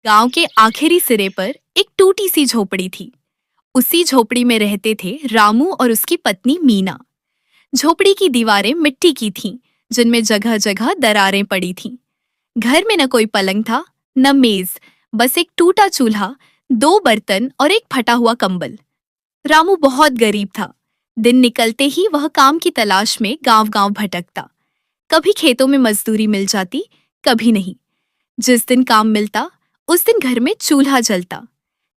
गांव के आखिरी सिरे पर एक टूटी सी झोपड़ी थी। उसी झोपड़ी में रहते थे रामू और उसकी पत्नी मीना। झोपड़ी की दीवारें मिट्टी की थीं, जिनमें जगह जगह दरारें पड़ी थीं। घर में न कोई पलंग था, न मेज, बस एक टूटा चूल्हा, दो बर्तन और एक फटा हुआ कंबल। रामू बहुत गरीब था। दिन निकलते ही वह काम की तलाश में गांव-गांव भटकता। कभी खेतों में मजदूरी मिल जाती, कभी नहीं। जिस दिन काम मिलता उस दिन घर में चूल्हा जलता।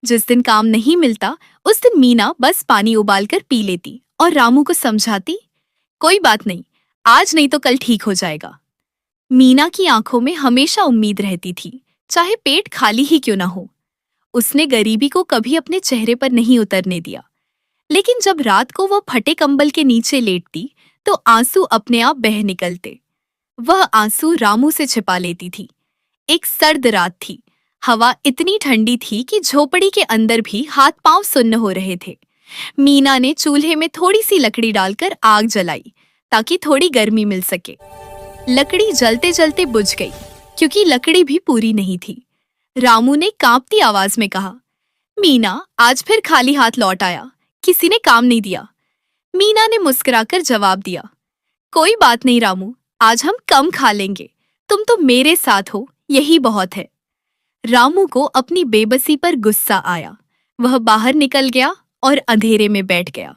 जिस दिन काम नहीं मिलता उस दिन मीना बस पानी उबालकर पी लेती और रामू को समझाती, कोई बात नहीं, आज नहीं तो कल ठीक हो जाएगा। मीना की आंखों में हमेशा उम्मीद रहती थी, चाहे पेट खाली ही क्यों ना हो। उसने गरीबी को कभी अपने चेहरे पर नहीं उतरने दिया। लेकिन जब रात को वह फटे कंबल के नीचे लेटती तो आंसू अपने आप बह निकलते। वह आंसू रामू से छिपा लेती थी। एक सर्द रात थी। हवा इतनी ठंडी थी कि झोपड़ी के अंदर भी हाथ पांव सुन्न हो रहे थे। मीना ने चूल्हे में थोड़ी सी लकड़ी डालकर आग जलाई ताकि थोड़ी गर्मी मिल सके। लकड़ी जलते जलते बुझ गई, क्योंकि लकड़ी भी पूरी नहीं थी। रामू ने कांपती आवाज में कहा, मीना, आज फिर खाली हाथ लौट आया, किसी ने काम नहीं दिया। मीना ने मुस्कुराकर जवाब दिया, कोई बात नहीं रामू, आज हम कम खा लेंगे, तुम तो मेरे साथ हो, यही बहुत है। रामू को अपनी बेबसी पर गुस्सा आया। वह बाहर निकल गया और अंधेरे में बैठ गया।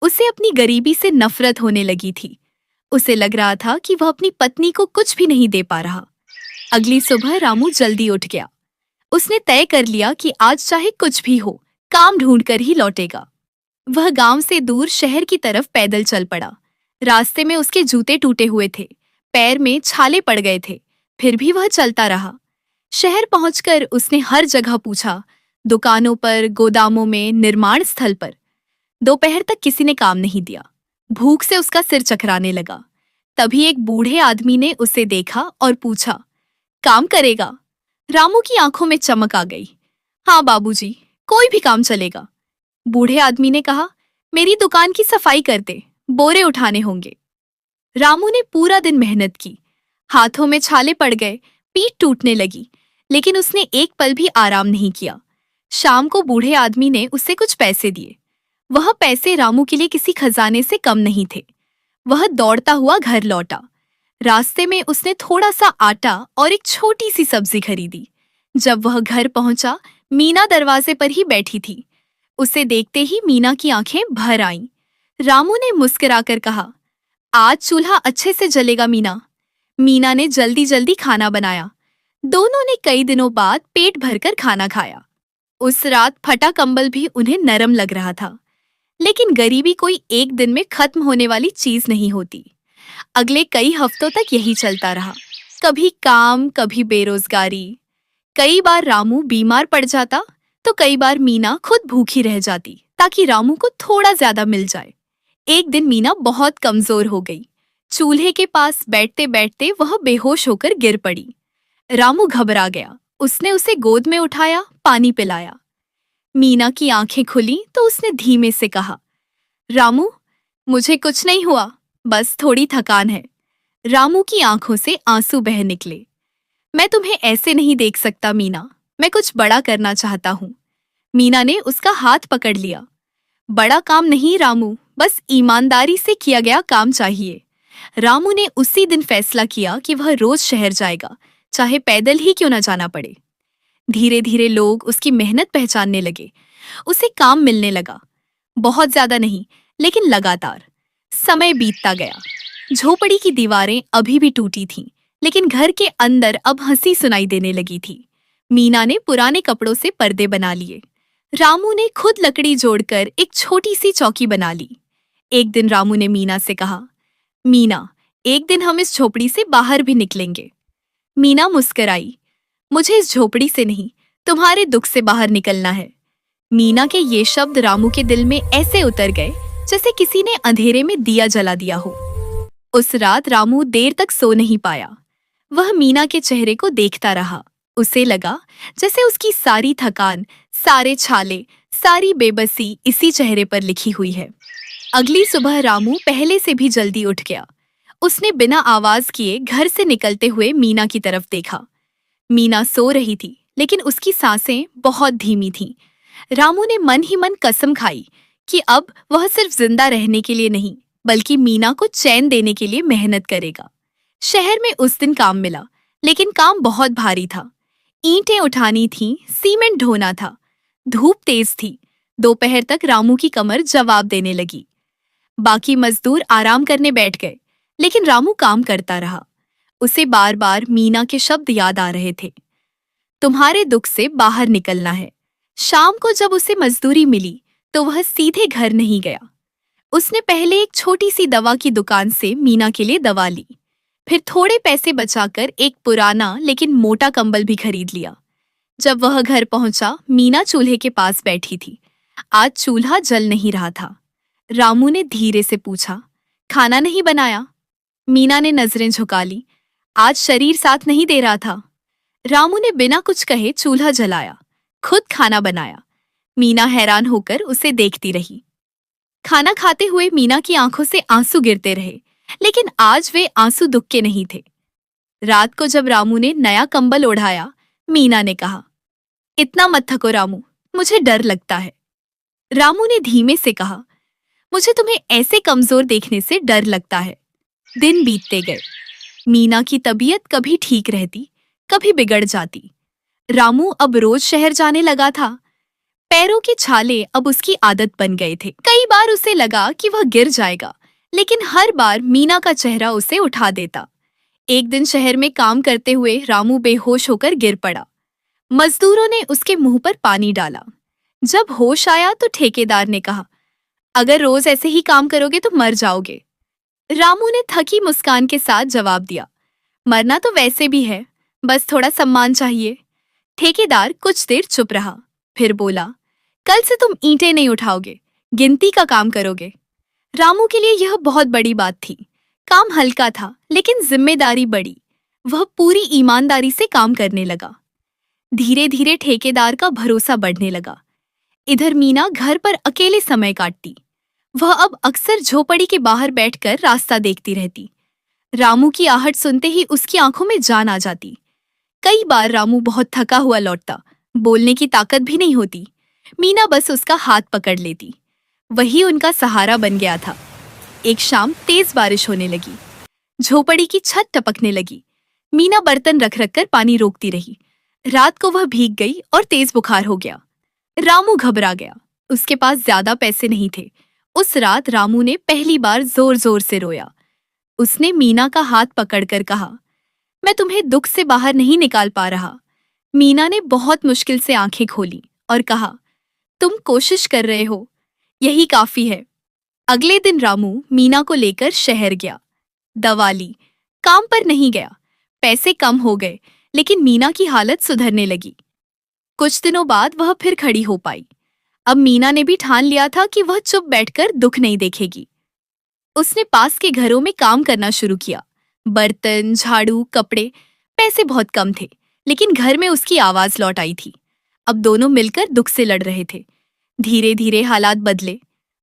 उसे अपनी गरीबी से नफरत होने लगी थी। उसे लग रहा था कि वह अपनी पत्नी को कुछ भी नहीं दे पा रहा। अगली सुबह रामू जल्दी उठ गया। उसने तय कर लिया कि आज चाहे कुछ भी हो, काम ढूंढकर ही लौटेगा। वह गांव से दूर शहर की तरफ पैदल चल पड़ा। रास्ते में उसके जूते टूटे हुए थे, पैर में छाले पड़ गए थे, फिर भी वह चलता रहा। शहर पहुंचकर उसने हर जगह पूछा, दुकानों पर, गोदामों में, निर्माण स्थल पर। दोपहर तक किसी ने काम नहीं दिया। भूख से उसका सिर चकराने लगा। तभी एक बूढ़े आदमी ने उसे देखा और पूछा, काम करेगा? रामू की आंखों में चमक आ गई। हाँ बाबूजी, कोई भी काम चलेगा। बूढ़े आदमी ने कहा, मेरी दुकान की सफाई कर दे, बोरे उठाने होंगे। रामू ने पूरा दिन मेहनत की। हाथों में छाले पड़ गए, पीठ टूटने लगी, लेकिन उसने एक पल भी आराम नहीं किया। शाम को बूढ़े आदमी ने उसे कुछ पैसे दिए। वह पैसे रामू के लिए किसी खजाने से कम नहीं थे। वह दौड़ता हुआ घर लौटा। रास्ते में उसने थोड़ा सा आटा और एक छोटी सी सब्जी खरीदी। जब वह घर पहुंचा, मीना दरवाजे पर ही बैठी थी। उसे देखते ही मीना की आंखें भर आईं। रामू ने मुस्कुराकर कहा, आज चूल्हा अच्छे से जलेगा मीना। मीना ने जल्दी जल्दी खाना बनाया। दोनों ने कई दिनों बाद पेट भरकर खाना खाया। उस रात फटा कंबल भी उन्हें नरम लग रहा था। लेकिन गरीबी कोई एक दिन में खत्म होने वाली चीज नहीं होती। अगले कई हफ्तों तक यही चलता रहा। कभी काम, कभी बेरोजगारी। कई बार रामू बीमार पड़ जाता तो कई बार मीना खुद भूखी रह जाती ताकि रामू को थोड़ा ज्यादा मिल जाए। एक दिन मीना बहुत कमजोर हो गई। चूल्हे के पास बैठते बैठते वह बेहोश होकर गिर पड़ी। रामू घबरा गया। उसने उसे गोद में उठाया, पानी पिलाया। मीना की आंखें खुली तो उसने धीमे से कहा, रामू, मुझे कुछ नहीं हुआ, बस थोड़ी थकान है। रामू की आंखों से आंसू बह निकले। मैं तुम्हें ऐसे नहीं देख सकता मीना, मैं कुछ बड़ा करना चाहता हूँ। मीना ने उसका हाथ पकड़ लिया। बड़ा काम नहीं रामू, बस ईमानदारी से किया गया काम चाहिए। रामू ने उसी दिन फैसला किया कि वह रोज शहर जाएगा, चाहे पैदल ही क्यों न जाना पड़े। धीरे धीरे लोग उसकी मेहनत पहचानने लगे। उसे काम मिलने लगा। बहुत ज्यादा नहीं, लेकिन लगातार। समय बीतता गया। झोपड़ी की दीवारें अभी भी टूटी थीं, लेकिन घर के अंदर अब हंसी सुनाई देने लगी थी। मीना ने पुराने कपड़ों से पर्दे बना लिए। रामू ने खुद लकड़ी जोड़कर एक छोटी सी चौकी बना ली। एक दिन रामू ने मीना से कहा, मीना, एक दिन हम इस झोपड़ी से बाहर भी निकलेंगे। मीना मुस्कुराई। मुझे इस झोपड़ी से नहीं, तुम्हारे दुख से बाहर निकलना है। मीना के ये शब्द रामू के दिल में ऐसे उतर गए जैसे किसी ने अंधेरे में दिया जला दिया हो। उस रात रामू देर तक सो नहीं पाया। वह मीना के चेहरे को देखता रहा। उसे लगा जैसे उसकी सारी थकान, सारे छाले, सारी बेबसी इसी चेहरे पर लिखी हुई है। अगली सुबह रामू पहले से भी जल्दी उठ गया। उसने बिना आवाज किए घर से निकलते हुए मीना की तरफ देखा। मीना सो रही थी, लेकिन उसकी सांसें बहुत धीमी थीं। रामू ने मन ही मन कसम खाई कि अब वह सिर्फ जिंदा रहने के लिए नहीं, बल्कि मीना को चैन देने के लिए मेहनत करेगा। शहर में उस दिन काम मिला, लेकिन काम बहुत भारी था। ईंटें उठानी थीं, सीमेंट ढोना था। धूप तेज थी। दोपहर तक रामू की कमर जवाब देने लगी। बाकी मजदूर आराम करने बैठ गए, लेकिन रामू काम करता रहा। उसे बार बार मीना के शब्द याद आ रहे थे, तुम्हारे दुख से बाहर निकलना है। शाम को जब उसे मजदूरी मिली तो वह सीधे घर नहीं गया। उसने पहले एक छोटी सी दवा की दुकान से मीना के लिए दवा ली, फिर थोड़े पैसे बचाकर एक पुराना लेकिन मोटा कंबल भी खरीद लिया। जब वह घर पहुंचा, मीना चूल्हे के पास बैठी थी। आज चूल्हा जल नहीं रहा था। रामू ने धीरे से पूछा, खाना नहीं बनाया? मीना ने नजरें झुका ली। आज शरीर साथ नहीं दे रहा था। रामू ने बिना कुछ कहे चूल्हा जलाया, खुद खाना बनाया। मीना हैरान होकर उसे देखती रही। खाना खाते हुए मीना की आंखों से आंसू गिरते रहे, लेकिन आज वे आंसू दुख के नहीं थे। रात को जब रामू ने नया कंबल ओढ़ाया, मीना ने कहा, इतना मत थको रामू, मुझे डर लगता है। रामू ने धीमे से कहा, मुझे तुम्हें ऐसे कमजोर देखने से डर लगता है। दिन बीतते गए। मीना की तबीयत कभी ठीक रहती, कभी बिगड़ जाती। रामू अब रोज शहर जाने लगा था। पैरों के छाले अब उसकी आदत बन गए थे। कई बार उसे लगा कि वह गिर जाएगा, लेकिन हर बार मीना का चेहरा उसे उठा देता। एक दिन शहर में काम करते हुए रामू बेहोश होकर गिर पड़ा। मजदूरों ने उसके मुंह पर पानी डाला। जब होश आया तो ठेकेदार ने कहा, अगर रोज ऐसे ही काम करोगे तो मर जाओगे। रामू ने थकी मुस्कान के साथ जवाब दिया, मरना तो वैसे भी है, बस थोड़ा सम्मान चाहिए। ठेकेदार कुछ देर चुप रहा, फिर बोला, कल से तुम ईंटें नहीं उठाओगे, गिनती का काम करोगे। रामू के लिए यह बहुत बड़ी बात थी। काम हल्का था, लेकिन जिम्मेदारी बड़ी। वह पूरी ईमानदारी से काम करने लगा। धीरे धीरे ठेकेदार का भरोसा बढ़ने लगा। इधर मीना घर पर अकेले समय काटती। वह अब अक्सर झोपड़ी के बाहर बैठकर रास्ता देखती रहती। रामू की आहट सुनते ही उसकी आंखों में जान आ जाती। कई बार रामू बहुत थका हुआ लौटता, बोलने की ताकत भी नहीं होती। मीना बस उसका हाथ पकड़ लेती। वही उनका सहारा बन गया था। एक शाम तेज बारिश होने लगी। झोपड़ी की छत टपकने लगी। मीना बर्तन रख रख कर पानी रोकती रही। रात को वह भीग गई और तेज बुखार हो गया। रामू घबरा गया। उसके पास ज्यादा पैसे नहीं थे। उस रात रामू ने पहली बार जोर जोर से रोया। उसने मीना का हाथ पकड़कर कहा, मैं तुम्हें दुख से बाहर नहीं निकाल पा रहा। मीना ने बहुत मुश्किल से आंखें खोली और कहा, तुम कोशिश कर रहे हो, यही काफी है। अगले दिन रामू मीना को लेकर शहर गया। दवा ली, काम पर नहीं गया। पैसे कम हो गए, लेकिन मीना की हालत सुधरने लगी। कुछ दिनों बाद वह फिर खड़ी हो पाई। अब मीना ने भी ठान लिया था कि वह चुप बैठकर दुख नहीं देखेगी। उसने पास के घरों में काम करना शुरू किया। बर्तन, झाड़ू, कपड़े। पैसे बहुत कम थे, लेकिन घर में उसकी आवाज लौट आई थी। अब दोनों मिलकर दुख से लड़ रहे थे। धीरे धीरे हालात बदले।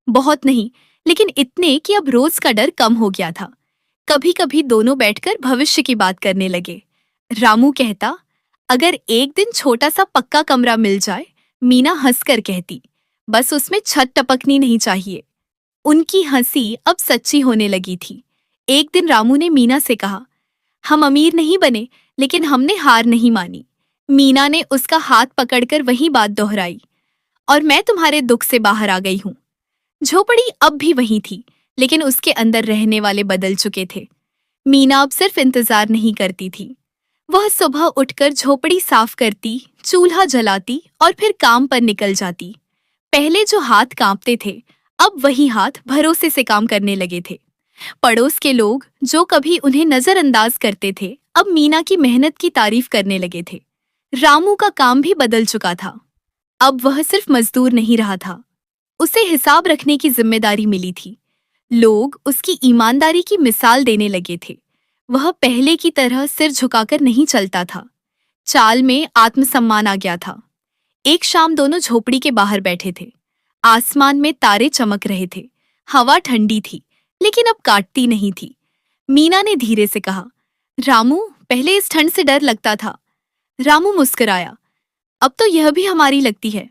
बहुत नहीं, लेकिन इतने कि अब रोज का डर कम हो गया था। कभी कभी दोनों बैठकर भविष्य की बात करने लगे। रामू कहता, अगर एक दिन छोटा सा पक्का कमरा मिल जाए। मीना हंसकर कहती, बस उसमें छत टपकनी नहीं चाहिए। उनकी हंसी अब सच्ची होने लगी थी। एक दिन रामू ने मीना से कहा, हम अमीर नहीं बने, लेकिन हमने हार नहीं मानी। मीना ने उसका हाथ पकड़कर वही बात दोहराई, और मैं तुम्हारे दुख से बाहर आ गई हूँ। झोपड़ी अब भी वही थी, लेकिन उसके अंदर रहने वाले बदल चुके थे। मीना अब सिर्फ इंतजार नहीं करती थी। वह सुबह उठकर झोपड़ी साफ करती, चूल्हा जलाती और फिर काम पर निकल जाती। पहले जो हाथ कांपते थे, अब वही हाथ भरोसे से काम करने लगे थे। पड़ोस के लोग जो कभी उन्हें नजरअंदाज करते थे, अब मीना की मेहनत की तारीफ करने लगे थे। रामू का काम भी बदल चुका था। अब वह सिर्फ मजदूर नहीं रहा था, उसे हिसाब रखने की जिम्मेदारी मिली थी। लोग उसकी ईमानदारी की मिसाल देने लगे थे। वह पहले की तरह सिर झुकाकर नहीं चलता था। चाल में आत्मसम्मान आ गया था। एक शाम दोनों झोपड़ी के बाहर बैठे थे। आसमान में तारे चमक रहे थे। हवा ठंडी थी, लेकिन अब काटती नहीं थी। मीना ने धीरे से कहा, रामू, पहले इस ठंड से डर लगता था। रामू मुस्कुराया, अब तो यह भी हमारी लगती है।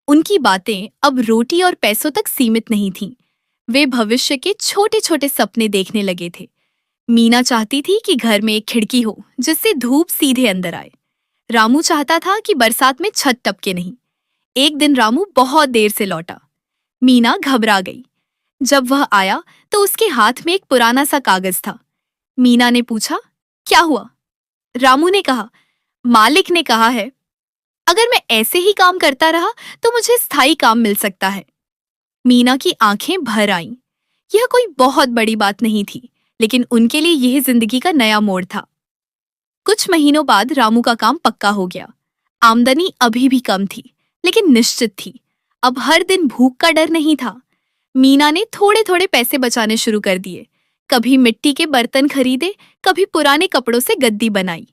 उनकी बातें अब रोटी और पैसों तक सीमित नहीं थीं। वे भविष्य के छोटे छोटे सपने देखने लगे थे। मीना चाहती थी कि घर में एक खिड़की हो जिससे धूप सीधे अंदर आए। रामू चाहता था कि बरसात में छत टपके नहीं। एक दिन रामू बहुत देर से लौटा। मीना घबरा गई। जब वह आया तो उसके हाथ में एक पुराना सा कागज था। मीना ने पूछा, क्या हुआ? रामू ने कहा, मालिक ने कहा है अगर मैं ऐसे ही काम करता रहा तो मुझे स्थायी काम मिल सकता है। मीना की आंखें भर आईं। यह कोई बहुत बड़ी बात नहीं थी, लेकिन उनके लिए यह जिंदगी का नया मोड़ था। कुछ महीनों बाद रामू का काम पक्का हो गया। आमदनी अभी भी कम थी, लेकिन निश्चित थी। अब हर दिन भूख का डर नहीं था। मीना ने थोड़े थोड़े पैसे बचाने शुरू कर दिए। कभी मिट्टी के बर्तन खरीदे, कभी पुराने कपड़ों से गद्दी बनाई।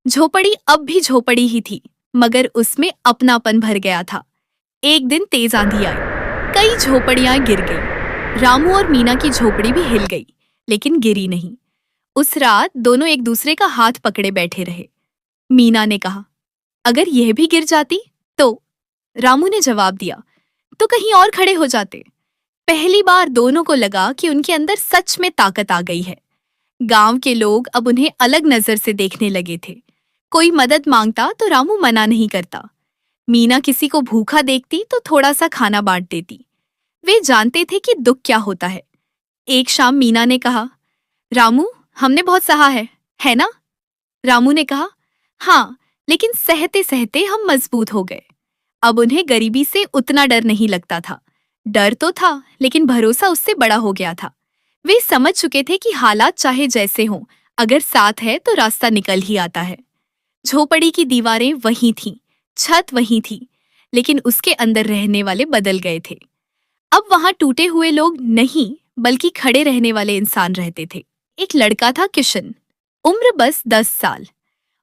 झोपड़ी अब भी झोपड़ी ही थी, मगर उसमें अपनापन भर गया था। एक दिन तेज आंधी आई। कई झोपड़ियां गिर गईं। रामू और मीना की झोपड़ी भी हिल गई, लेकिन गिरी नहीं। उस रात दोनों एक दूसरे का हाथ पकड़े बैठे रहे। मीना ने कहा, अगर यह भी गिर जाती तो? रामू ने जवाब दिया, तो कहीं और खड़े हो जाते। पहली बार दोनों को लगा कि उनके अंदर सच में ताकत आ गई है। गांव के लोग अब उन्हें अलग नजर से देखने लगे थे। कोई मदद मांगता तो रामू मना नहीं करता। मीना किसी को भूखा देखती तो थोड़ा सा खाना बांट देती। वे जानते थे कि दुख क्या होता है। एक शाम मीना ने कहा, रामू, हमने बहुत सहा है ना? रामू ने कहा, हाँ, लेकिन सहते सहते हम मजबूत हो गए। अब उन्हें गरीबी से उतना डर नहीं लगता था। डर तो था, लेकिन भरोसा उससे बड़ा हो गया था। वे समझ चुके थे कि हालात चाहे जैसे हों, अगर साथ है तो रास्ता निकल ही आता है। झोपड़ी की दीवारें वहीं थीं, छत वहीं थी, लेकिन उसके अंदर रहने वाले बदल गए थे। अब वहां टूटे हुए लोग नहीं, बल्कि खड़े रहने वाले इंसान रहते थे। एक लड़का था, किशन। उम्र बस 10 साल।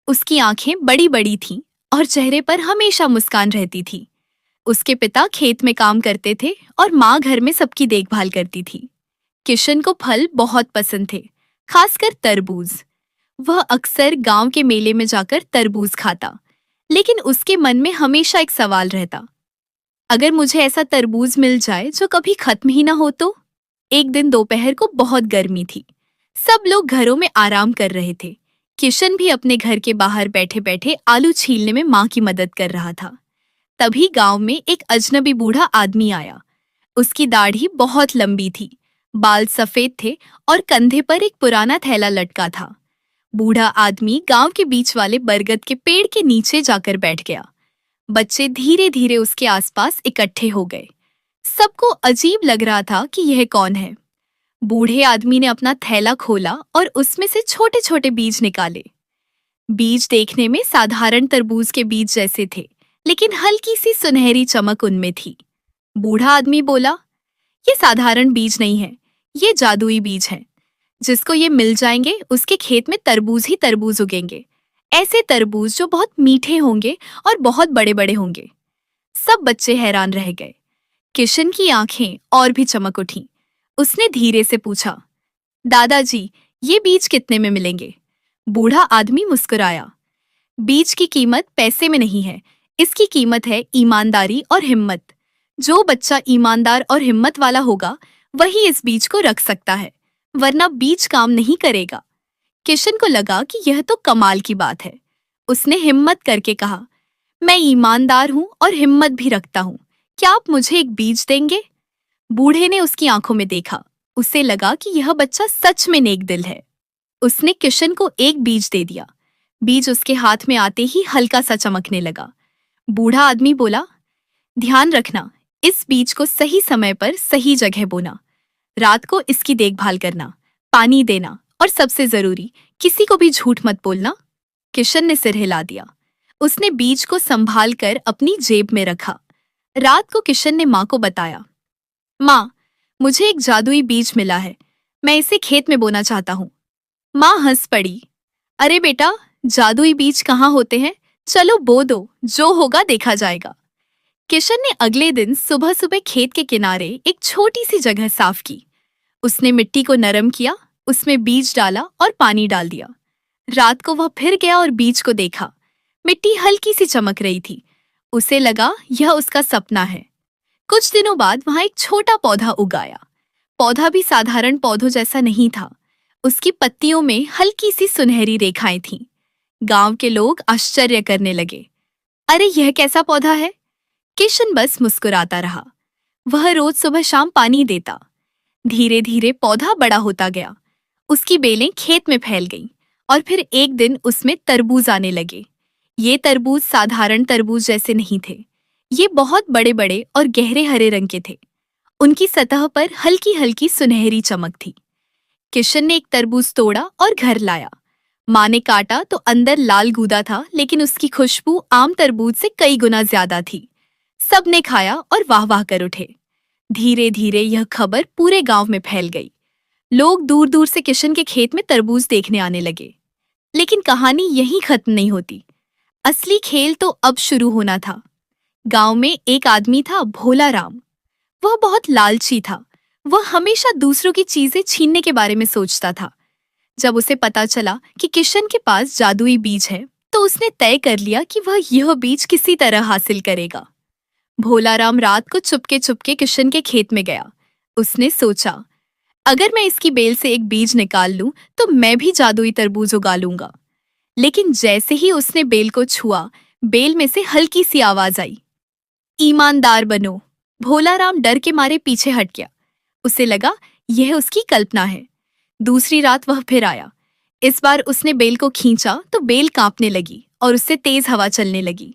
उसकी आंखें बड़ी बड़ी थीं और चेहरे पर हमेशा मुस्कान रहती थी। उसके पिता खेत में काम करते थे और माँ घर में सबकी देखभाल करती थी। किशन को फल बहुत पसंद थे, खासकर तरबूज। वह अक्सर गांव के मेले में जाकर तरबूज खाता, लेकिन उसके मन में हमेशा एक सवाल रहता, अगर मुझे ऐसा तरबूज मिल जाए जो कभी खत्म ही ना हो तो? एक दिन दोपहर को बहुत गर्मी थी। सब लोग घरों में आराम कर रहे थे। किशन भी अपने घर के बाहर बैठे बैठे आलू छीलने में माँ की मदद कर रहा था। तभी गांव में एक अजनबी बूढ़ा आदमी आया। उसकी दाढ़ी बहुत लंबी थी, बाल सफेद थे और कंधे पर एक पुराना थैला लटका था। बूढ़ा आदमी गांव के बीच वाले बरगद के पेड़ के नीचे जाकर बैठ गया। बच्चे धीरे धीरे उसके आसपास इकट्ठे हो गए। सबको अजीब लग रहा था कि यह कौन है। बूढ़े आदमी ने अपना थैला खोला और उसमें से छोटे छोटे बीज निकाले। बीज देखने में साधारण तरबूज के बीज जैसे थे, लेकिन हल्की सी सुनहरी चमक उनमें थी। बूढ़ा आदमी बोला, ये साधारण बीज नहीं है, ये जादुई बीज हैं। जिसको ये मिल जाएंगे उसके खेत में तरबूज ही तरबूज उगेंगे। ऐसे तरबूज जो बहुत मीठे होंगे और बहुत बड़े बड़े होंगे। सब बच्चे हैरान रह गए। किशन की आंखें और भी चमक उठीं। उसने धीरे से पूछा, दादाजी, ये बीज कितने में मिलेंगे? बूढ़ा आदमी मुस्कुराया, बीज की कीमत पैसे में नहीं है, इसकी कीमत है ईमानदारी और हिम्मत। जो बच्चा ईमानदार और हिम्मत वाला होगा वही इस बीज को रख सकता है, वरना बीज काम नहीं करेगा। किशन को लगा कि यह तो कमाल की बात है। उसने हिम्मत करके कहा, मैं ईमानदार हूं और हिम्मत भी रखता हूं, क्या आप मुझे एक बीज देंगे? बूढ़े ने उसकी आंखों में देखा। उसे लगा कि यह बच्चा सच में नेक दिल है। उसने किशन को एक बीज दे दिया। बीज उसके हाथ में आते ही हल्का सा चमकने लगा। बूढ़ा आदमी बोला, ध्यान रखना, इस बीज को सही समय पर सही जगह बोना। रात को इसकी देखभाल करना, पानी देना और सबसे जरूरी, किसी को भी झूठ मत बोलना। किशन ने सिर हिला दिया। उसने बीज को संभाल कर अपनी जेब में रखा। रात को किशन ने माँ को बताया, माँ, मुझे एक जादुई बीज मिला है, मैं इसे खेत में बोना चाहता हूँ। माँ हंस पड़ी, अरे बेटा, जादुई बीज कहाँ होते हैं, चलो बो दो, जो होगा देखा जाएगा। किशन ने अगले दिन सुबह सुबह खेत के किनारे एक छोटी सी जगह साफ की। उसने मिट्टी को नरम किया, उसमें बीज डाला और पानी डाल दिया। रात को वह फिर गया और बीज को देखा। मिट्टी हल्की सी चमक रही थी, उसे लगा यह उसका सपना है। कुछ दिनों बाद वहां एक छोटा पौधा उगाया। पौधा भी साधारण पौधों जैसा नहीं था। उसकी पत्तियों में हल्की सी सुनहरी रेखाएं थीं। गांव के लोग आश्चर्य करने लगे। अरे यह कैसा पौधा है? किशन बस मुस्कुराता रहा। वह रोज सुबह शाम पानी देता। धीरे धीरे पौधा बड़ा होता गया। उसकी बेलें खेत में फैल गईं और फिर एक दिन उसमें तरबूज आने लगे। ये तरबूज साधारण तरबूज जैसे नहीं थे। ये बहुत बड़े बड़े और गहरे हरे रंग के थे। उनकी सतह पर हल्की हल्की सुनहरी चमक थी। किशन ने एक तरबूज तोड़ा और घर लाया। माँ ने काटा तो अंदर लाल गूदा था, लेकिन उसकी खुशबू आम तरबूज से कई गुना ज्यादा थी। सबने खाया और वाह वाह कर उठे। धीरे धीरे यह खबर पूरे गांव में फैल गई। लोग दूर दूर से किशन के खेत में तरबूज देखने आने लगे। लेकिन कहानी यहीं खत्म नहीं होती। असली खेल तो अब शुरू होना था। गांव में एक आदमी था, भोला राम। वह बहुत लालची था। वह हमेशा दूसरों की चीजें छीनने के बारे में सोचता था। जब उसे पता चला कि किशन के पास जादुई बीज है, तो उसने तय कर लिया कि वह यह बीज किसी तरह हासिल करेगा। भोला राम रात को चुपके चुपके किशन के खेत में गया। उसने सोचा, अगर मैं इसकी बेल से एक बीज निकाल लूं तो मैं भी जादुई तरबूज उगा लूंगा। लेकिन जैसे ही उसने बेल को छुआ, बेल में से हल्की सी आवाज आई, ईमानदार बनो। भोला राम डर के मारे पीछे हट गया। उसे लगा यह उसकी कल्पना है। दूसरी रात वह फिर आया। इस बार उसने बेल को खींचा तो बेल कांपने लगी और उससे तेज हवा चलने लगी।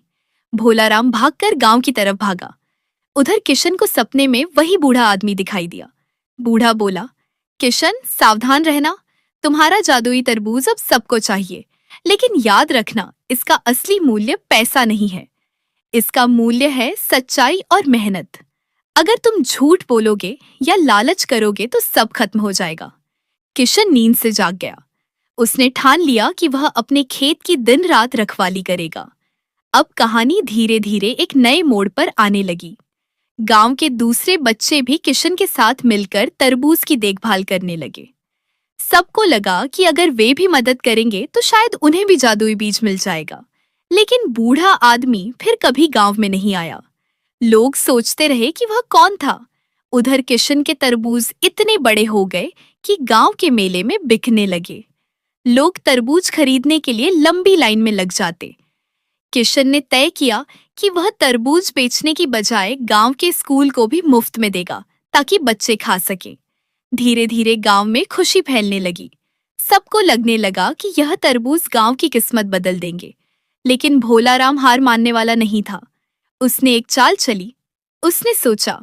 भोला राम भागकर गांव की तरफ भागा। उधर किशन को सपने में वही बूढ़ा आदमी दिखाई दिया। बूढ़ा बोला, किशन सावधान रहना, तुम्हारा जादुई तरबूज अब सबको चाहिए। लेकिन याद रखना, इसका असली मूल्य पैसा नहीं है। इसका मूल्य है सच्चाई और मेहनत। अगर तुम झूठ बोलोगे या लालच करोगे तो सब खत्म हो जाएगा। किशन नींद से जाग गया। उसने ठान लिया कि वह अपने खेत की दिन रात रखवाली करेगा। अब कहानी धीरे धीरे एक नए मोड़ पर आने लगी। गांव के दूसरे बच्चे भी किशन के साथ मिलकर तरबूज की देखभाल करने लगे। सबको लगा कि अगर वे भी मदद करेंगे तो शायद उन्हें भी जादुई बीज मिल जाएगा। लेकिन बूढ़ा आदमी फिर कभी गांव में नहीं आया। लोग सोचते रहे कि वह कौन था। उधर किशन के तरबूज इतने बड़े हो गए कि गांव के मेले में बिकने लगे। लोग तरबूज खरीदने के लिए लंबी लाइन में लग जाते। किशन ने तय किया कि वह तरबूज बेचने की बजाय गांव के स्कूल को भी मुफ्त में देगा, ताकि बच्चे खा सकें। धीरे धीरे गांव में खुशी फैलने लगी। सबको लगने लगा कि यह तरबूज गांव की किस्मत बदल देंगे। लेकिन भोला राम हार मानने वाला नहीं था। उसने एक चाल चली। उसने सोचा,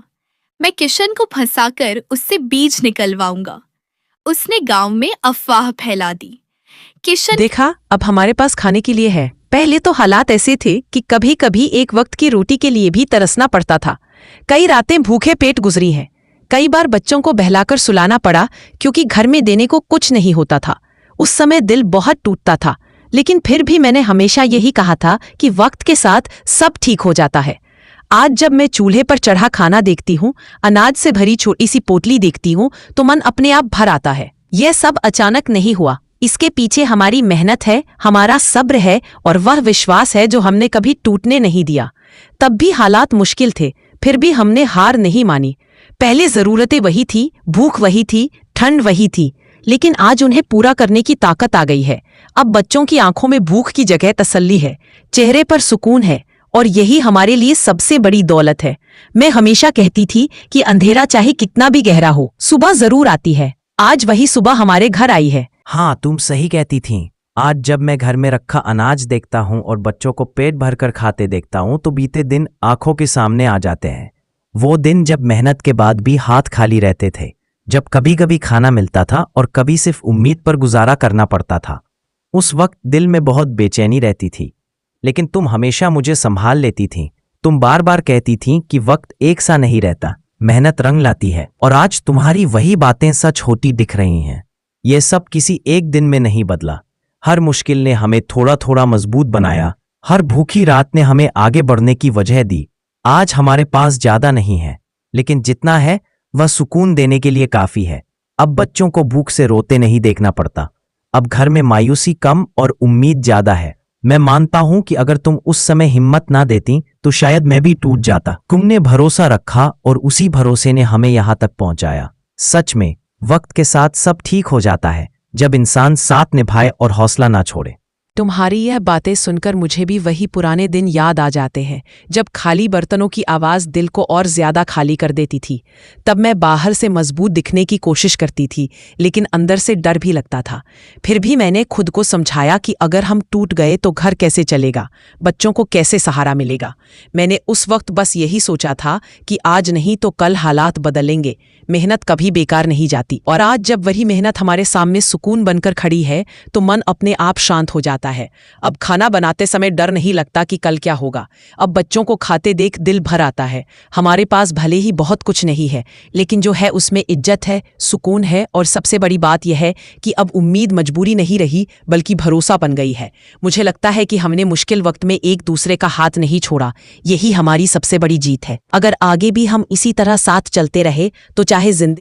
मैं किशन को फंसाकर उससे बीज निकलवाऊंगा। उसने गांव में अफवाह फैला दी। किशन देखा, अब हमारे पास खाने के लिए है। पहले तो हालात ऐसे थे कि कभी कभी एक वक्त की रोटी के लिए भी तरसना पड़ता था। कई रातें भूखे पेट गुजरी हैं। कई बार बच्चों को बहलाकर सुलाना पड़ा, क्योंकि घर में देने को कुछ नहीं होता था। उस समय दिल बहुत टूटता था, लेकिन फिर भी मैंने हमेशा यही कहा था कि वक्त के साथ सब ठीक हो जाता है। आज जब मैं चूल्हे पर चढ़ा खाना देखती हूँ, अनाज से भरी छोटी सी पोटली देखती हूँ, तो मन अपने आप भर आता है। यह सब अचानक नहीं हुआ। इसके पीछे हमारी मेहनत है, हमारा सब्र है और वह विश्वास है जो हमने कभी टूटने नहीं दिया। तब भी हालात मुश्किल थे, फिर भी हमने हार नहीं मानी। पहले जरूरतें वही थी, भूख वही थी, ठंड वही थी, लेकिन आज उन्हें पूरा करने की ताकत आ गई है। अब बच्चों की आंखों में भूख की जगह तसल्ली है, चेहरे पर सुकून है, और यही हमारे लिए सबसे बड़ी दौलत है। मैं हमेशा कहती थी कि अंधेरा चाहे कितना भी गहरा हो, सुबह जरूर आती है। आज वही सुबह हमारे घर आई है। हाँ, तुम सही कहती थीं। आज जब मैं घर में रखा अनाज देखता हूँ और बच्चों को पेट भरकर खाते देखता हूँ, तो बीते दिन आंखों के सामने आ जाते हैं। वो दिन जब मेहनत के बाद भी हाथ खाली रहते थे, जब कभी कभी खाना मिलता था और कभी सिर्फ उम्मीद पर गुजारा करना पड़ता था। उस वक्त दिल में बहुत बेचैनी रहती थी, लेकिन तुम हमेशा मुझे संभाल लेती थीं। तुम बार बार कहती थीं कि वक्त एक सा नहीं रहता, मेहनत रंग लाती है, और आज तुम्हारी वही बातें सच होती दिख रही हैं। ये सब किसी एक दिन में नहीं बदला। हर मुश्किल ने हमें थोड़ा थोड़ा मजबूत बनाया। हर भूखी रात ने हमें आगे बढ़ने की वजह दी। आज हमारे पास ज्यादा नहीं है, लेकिन जितना है वह सुकून देने के लिए काफी है। अब बच्चों को भूख से रोते नहीं देखना पड़ता। अब घर में मायूसी कम और उम्मीद ज्यादा है। मैं मानता हूं कि अगर तुम उस समय हिम्मत ना देती तो शायद मैं भी टूट जाता। तुमने भरोसा रखा और उसी भरोसे ने हमें यहाँ तक पहुंचाया। सच में वक्त के साथ सब ठीक हो जाता है जब इंसान साथ निभाए और हौसला ना छोड़े। तुम्हारी यह बातें सुनकर मुझे भी वही पुराने दिन याद आ जाते हैं जब खाली बर्तनों की आवाज़ दिल को और ज़्यादा खाली कर देती थी। तब मैं बाहर से मजबूत दिखने की कोशिश करती थी, लेकिन अंदर से डर भी लगता था। फिर भी मैंने खुद को समझाया कि अगर हम टूट गए तो घर कैसे चलेगा, बच्चों को कैसे सहारा मिलेगा। मैंने उस वक्त बस यही सोचा था कि आज नहीं तो कल हालात बदलेंगे, मेहनत कभी बेकार नहीं जाती। और आज जब वही मेहनत हमारे सामने सुकून बनकर खड़ी है तो मन अपने आप शांत हो जाता है। अब खाना बनाते समय डर नहीं लगता कि कल क्या होगा। अब बच्चों को खाते देख दिल भर आता है। हमारे पास भले ही बहुत कुछ नहीं है, लेकिन जो है उसमें इज्जत है, सुकून है, और सबसे बड़ी बात यह है कि अब उम्मीद मजबूरी नहीं रही बल्कि भरोसा बन गई है। मुझे लगता है कि हमने मुश्किल वक्त में एक दूसरे का हाथ नहीं छोड़ा, यही हमारी सबसे बड़ी जीत है। अगर आगे भी हम इसी तरह साथ चलते रहे तो चाहे जिंदगी